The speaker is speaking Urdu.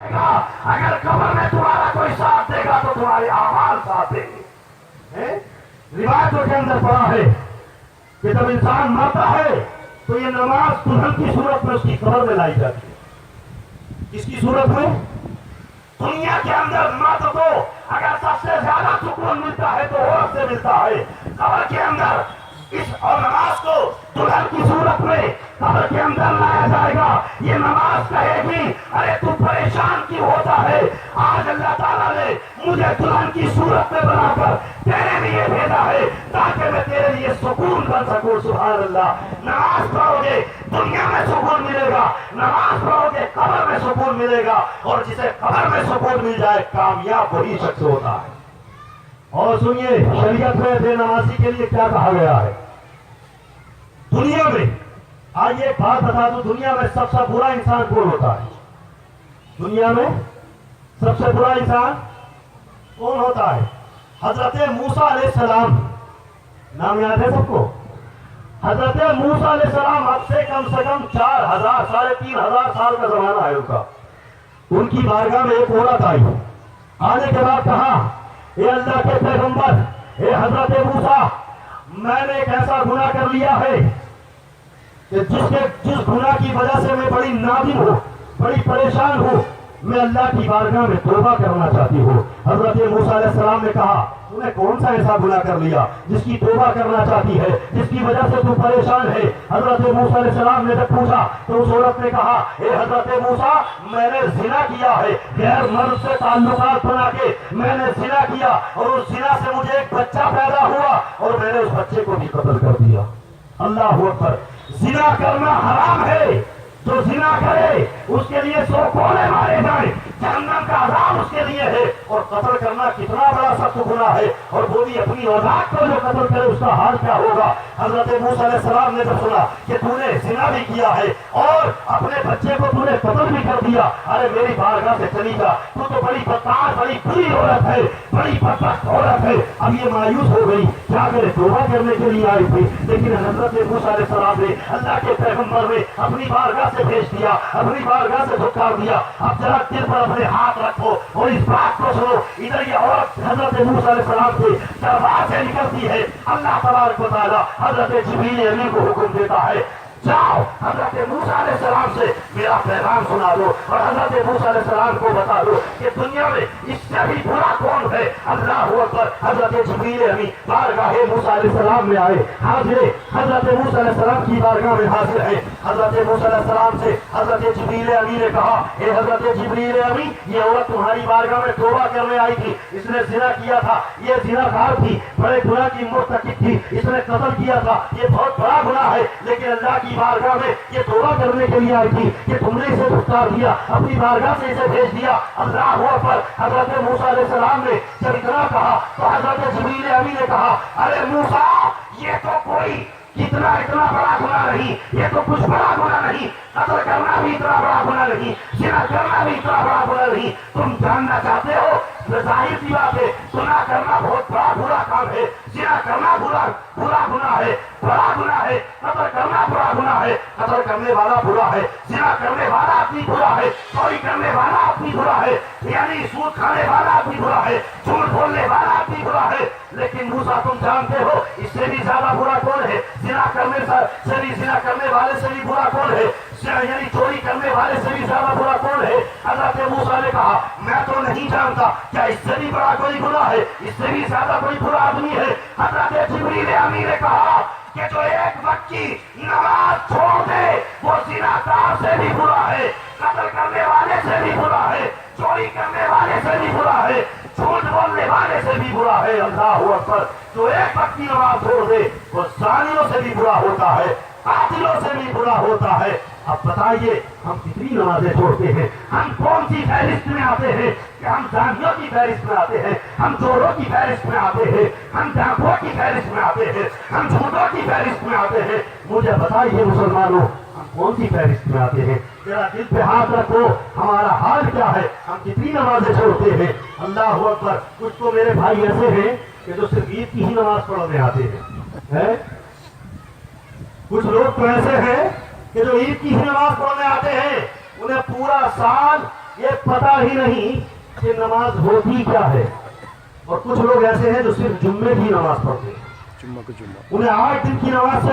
اگر قبر میں تمہارا کوئی ساتھ دے گا تو تمہارے اعمال ساتھ دیں گے. روایتوں کے اندر پڑا ہے کہ جب انسان مرتا ہے تو یہ نماز دلہن کی صورت میں اس کی قبر میں لائی جاتی ہے. کس کی صورت میں؟ دنیا کے اندر مرد کو اگر سب سے زیادہ سکون ملتا ہے تو عورت سے ملتا ہے. قبر کے اندر اس اور نماز کو دلہن کی صورت میں قبر کے اندر لایا جائے گا. یہ نماز کہے گی ارے تو پریشان کیوں ہوتا ہے؟ آج اللہ تعالیٰ نے مجھے دلہن کی صورت میں بنا کر تیرے لیے بھیجا ہے تاکہ میں تیرے لیے سکون بن سکوں. سبحان اللہ. نماز پڑھو گے دنیا میں سکون ملے گا, نماز پڑھو گے قبر میں سکون ملے گا, اور جسے قبر میں سکون مل جائے کامیاب وہی شخص ہوتا ہے. اور سنیے شریعت میں بے نمازی کے لیے کیا کہا گیا ہے. دنیا میں آج ایک بات بتا دوں, دنیا میں سب سے برا انسان کون ہوتا ہے؟ دنیا میں سب سے برا انسان کون ہوتا ہے؟ حضرت موسیٰ علیہ السلام. نام یاد ہے سب کو؟ حضرت موسیٰ علیہ السلام اب سے کم 4000 3500 سال کا زمانہ ہے ان کا. ان کی بارگاہ میں ایک عورت آئی. آنے کے بعد کہا اے اللہ کے پیغمبر, اے حضرت موسیٰ, میں نے ایک ایسا گناہ کر لیا ہے کہ جس گناہ کی وجہ سے میں بڑی نادم ہوں, بڑی پریشان ہوں, میں اللہ کی بارگاہ میں توبہ کرنا چاہتی ہوں. حضرت موسیٰ علیہ السلام نے کہا تو نے کون سا ایسا گناہ کر لیا جس کی توبہ کرنا چاہتی ہے, جس کی وجہ سے تو پریشان ہے؟ حضرت موسیٰ علیہ السلام نے جب پوچھا تو اس عورت نے کہا اے حضرت موسیٰ, میں نے زنا کیا ہے, غیر مرد سے تعلقات بنا کے میں نے زنا کیا, اور اس زنا سے مجھے ایک بچہ پیدا ہوا اور میں نے اس بچے کو بھی قتل کر دیا. اللہ اکبر. زنا کرنا حرام ہے. جو زنا کرے اس کے لیے 100 کوڑے مارے جائیں, جہنم کا عذاب اس کے لیے ہے. اور قتل کرنا کتنا بڑا سخت گناہ ہے, اور وہ بھی اپنی اولاد کو جو قتل کرے اس کا حال کیا ہوگا. حضرت موسیٰ علیہ السلام نے جب سنا کہ تو نے زنا بھی کیا ہے اور اپنے بچے کو تو نے قتل بھی کر دیا, ارے میری بارگاہ سے چلی جا, تو بڑی بدکار, بڑی بری عورت ہے, بڑی بدبخت عورت ہے. اب یہ مایوس ہو گئی, کیا کرے, توبہ کرنے کے لیے آئی تھی, لیکن حضرت موسیٰ علیہ السلام نے اللہ کے پیغمبر نے اپنی بارگاہ سے بھیج دیا, اپنی بارگاہ سے دھکار دیا. اب ذرا دل پر اپنے ہاتھ رکھو اور اس بات کو سنو. ادھر یہ عورت حضرت موسیٰ علیہ السلام کے دربار سے نکلتی ہے. اللہ تبارک و تعالیٰ حضرت جبریل امین کو حکم دیتا ہے, جاؤ حضرت موسیٰ علیہ السلام سے میرا پیغام سنا دو, اور حضرت موسیٰ علیہ السلام کو بتا دو کہ دنیا میں اس سے بھی برا کون ہے. اللہ اکبر. حضرت جبریل امین بارگاہ موسیٰ علیہ السلام میں آئے, حاضر حضرت موسیٰ علیہ السلام کی بارگاہ میں حاضر ہیں. حضرت موسیٰ علیہ السلام سے حضرت جبریل امین نے کہا اے حضرت جبریل امین, یہ عورت تمہاری بارگاہ میں توبہ کرنے آئی تھی, اس نے زنا کیا تھا, یہ زناکار تھی, بڑے گناہ کی مرتکب تھی, اس نے قتل کیا تھا, یہ بہت بڑا گناہ ہے, لیکن اللہ کی بارگاہ میں یہ توبہ کرنے کے لیے آئی تھی کہ تم نے اسے دھتکار دیا, اپنی بارگاہ سے اسے بھیج دیا. اللہ اکبر. حضرت موسیٰ علیہ السلام نے جب اتنا کہا تو حضرت جبریل امین نے کہا ارے موسیٰ, یہ تو کوئی اتنا بڑا گناہ نہیں, یہ تو کچھ بڑا گناہ نہیں, قتل کرنا بھی اتنا بڑا گناہ نہیں, زنا کرنا بھی اتنا بڑا گناہ نہیں. تم جاننا چاہتے ہو, ظاہر سی بات ہے, گناہ کرنا بہت بڑا برا کام ہے, زنا کرنا برا گناہ ہے, بڑا گناہ ہے, قتل کرنا برا گناہ ہے, قتل کرنے والا برا ہے, زنا کرنے والا آدمی برا ہے, چوری کرنے والا آدمی برا ہے, یعنی سود کھانے والا آدمی برا ہے, جھوٹ بولنے والا آدمی برا ہے. لیکن موسیٰ تم جانتے ہو اس سے بھی زیادہ برا کون ہے؟ زنا کرنے والے سے بھی برا کون ہے؟ یعنی چوری کرنے والے سے بھی زیادہ برا کون ہے؟ حضرت موسیٰ نے کہا میں تو نہیں جانتا, کیا اس سے بھی بڑا کوئی گناہ ہے, اس سے بھی زیادہ کوئی برا آدمی ہے؟ حضرت جبریل امین نے کہا کہ جو ایک وقت کی نماز چھوڑ دے وہ زناکار سے بھی برا ہے, قتل کرنے والے سے بھی برا ہے, چوری کرنے والے سے بھی برا ہے, جھوٹ بولنے والے سے بھی برا ہے. اللہ اکبر. جو ایک وقت کی نماز چھوڑ دے وہ زانیوں سے بھی برا ہوتا ہے, قاتلوں سے بھی برا ہوتا ہے. اب بتائیے ہم کتنی نمازیں چھوڑتے ہیں, ہم کون سی فہرست میں آتے ہیں؟ کہ ہم زانیوں کی فہرست میں آتے ہیں, ہم چوروں کی فہرست میں آتے ہیں, ہم ڈاکوؤں کی فہرست میں آتے ہیں, ہم جھوٹوں کی فہرست میں آتے ہیں. مجھے بتائیے مسلمانوں, ہم کون سی فہرست میں آتے ہیں؟ ذرا دل پہ ہاتھ رکھو, ہمارا حال کیا ہے, ہم کتنی نمازیں چھوڑتے ہیں. اللہ اکبر. کچھ تو میرے بھائی ایسے ہیں کہ جو صرف عید کی ہی نماز پڑھنے آتے ہیں, کچھ لوگ تو ایسے ہیں کہ جو عید کی ہی نماز پڑھنے آتے ہیں, انہیں پورا سال یہ پتا ہی نہیں کہ نماز ہوتی کیا ہے. اور کچھ لوگ ایسے ہیں جو صرف جمعے کی نماز پڑھتے ہیں, جمعہ کو جمعہ انہیں 8 دن کی نماز سے